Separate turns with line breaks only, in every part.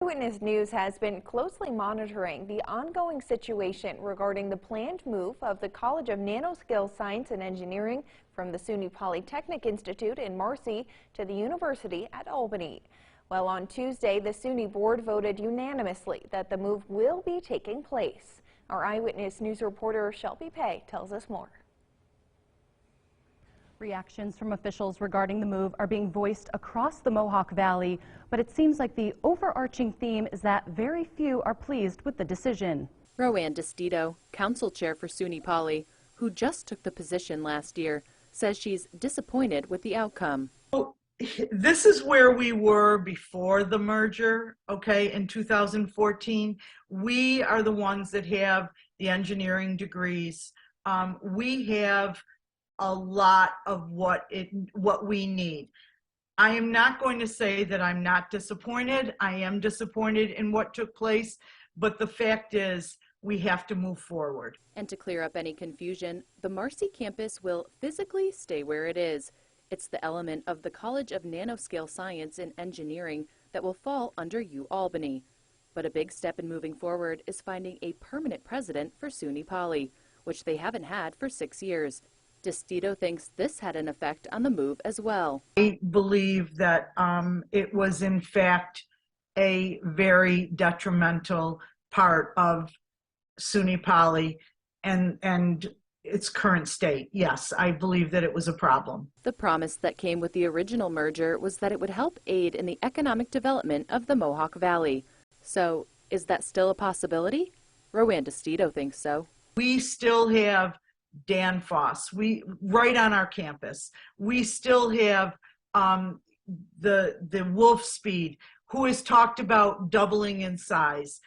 Eyewitness News has been closely monitoring the ongoing situation regarding the planned move of the College of Nanoscale Science and Engineering from the Suny Polytechnic Institute in Marcy to the University at Albany. Well, on Tuesday, the Suny board voted unanimously that the move will be taking place. Our Eyewitness News reporter Shelby Pay tells us more.
Reactions from officials regarding the move are being voiced across the Mohawk Valley, but it seems like the overarching theme is that very few are pleased with the decision.
Roanne DeStito, council chair for Suny Poly, who just took the position last year, says she's disappointed with the outcome.
This is where we were before the merger, okay, in 2014. We are the ones that have the engineering degrees. We have a lot of what we need. I am not going to say that I'm not disappointed. I am disappointed in what took place, but the fact is we have to move forward.
And to clear up any confusion, the Marcy campus will physically stay where it is. It's the element of the College of Nanoscale Science and Engineering that will fall under UAlbany. But a big step in moving forward is finding a permanent president for Suny Poly, which they haven't had for 6 years. DeStito thinks this had an effect on the move as well.
I believe that it was in fact a very detrimental part of Suny Poly and its current state. Yes, I believe that it was a problem.
The promise that came with the original merger was that it would help aid in the economic development of the Mohawk Valley. So, is that still a possibility? Roanne DeStito thinks so.
We still have Danfoss, right on our campus. We still have the Wolf Speed, who has talked about doubling in size.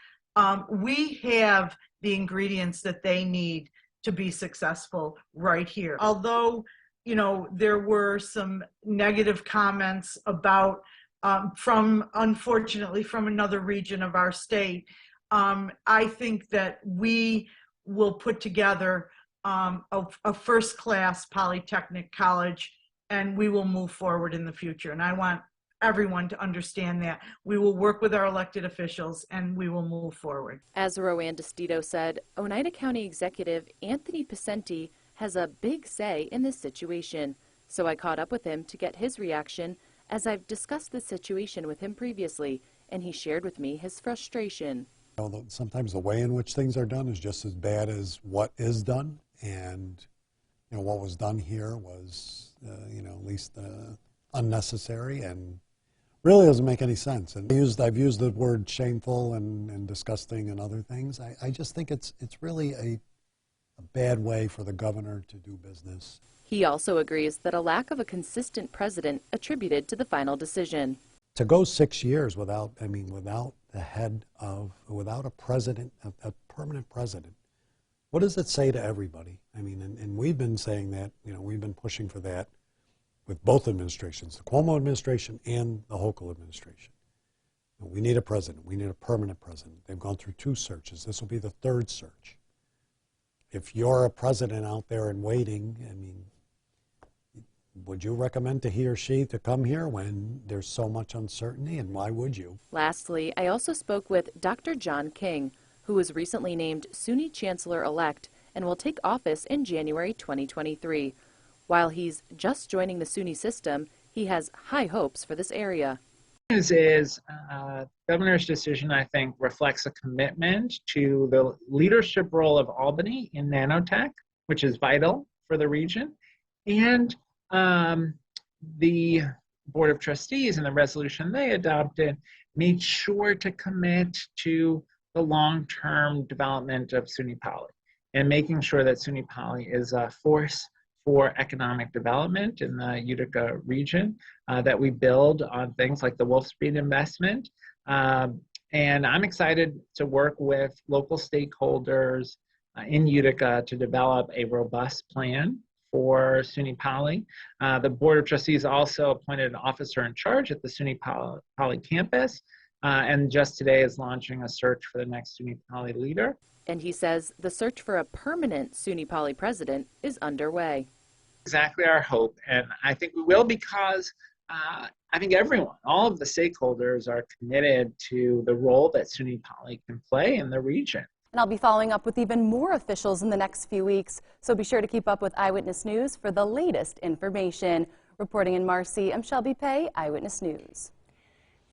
We have the ingredients that they need to be successful right here. Although, you know, there were some negative comments about unfortunately from another region of our state, I think that we will put together a first-class polytechnic college, and we will move forward in the future. And I want everyone to understand that. We will work with our elected officials, and we will move forward.
As Roanne DeStito said, Oneida County Executive Anthony Picenti has a big say in this situation. So I caught up with him to get his reaction, as I've discussed the situation with him previously, and he shared with me his frustration.
Sometimes the way in which things are done is just as bad as what is done. And, you know, what was done here was, at least unnecessary and really doesn't make any sense. And I've used the word shameful and disgusting and other things. I just think it's really a bad way for the governor to do business.
He also agrees that a lack of a consistent president attributed to the final decision.
To go 6 years without a president, a permanent president, what does it say to everybody? I mean, and we've been saying that, we've been pushing for that with both administrations, the Cuomo administration and the Hochul administration. We need a president. We need a permanent president. They've gone through 2 searches. This will be the 3rd search. If you're a president out there and waiting, I mean, would you recommend to he or she to come here when there's so much uncertainty, and why would you?
Lastly, I also spoke with Dr. John King, who was recently named Suny Chancellor-elect and will take office in January 2023. While he's just joining the Suny system, he has high hopes for this area.
The governor's decision, I think, reflects a commitment to the leadership role of Albany in nanotech, which is vital for the region, and the Board of Trustees and the resolution they adopted made sure to commit to the long-term development of Suny Poly and making sure that Suny Poly is a force for economic development in the Utica region, that we build on things like the Wolf Speed investment. And I'm excited to work with local stakeholders in Utica to develop a robust plan for Suny Poly. The Board of Trustees also appointed an officer in charge at the Suny Poly campus, and just today is launching a search for the next Suny Poly leader.
And he says the search for a permanent Suny Poly president is underway.
Exactly our hope, and I think we will, because I think everyone, all of the stakeholders are committed to the role that SUNY Poly can play in the region.
And I'll be following up with even more officials in the next few weeks, so be sure to keep up with Eyewitness News for the latest information. Reporting in Marcy, I'm Shelby Pay, Eyewitness News.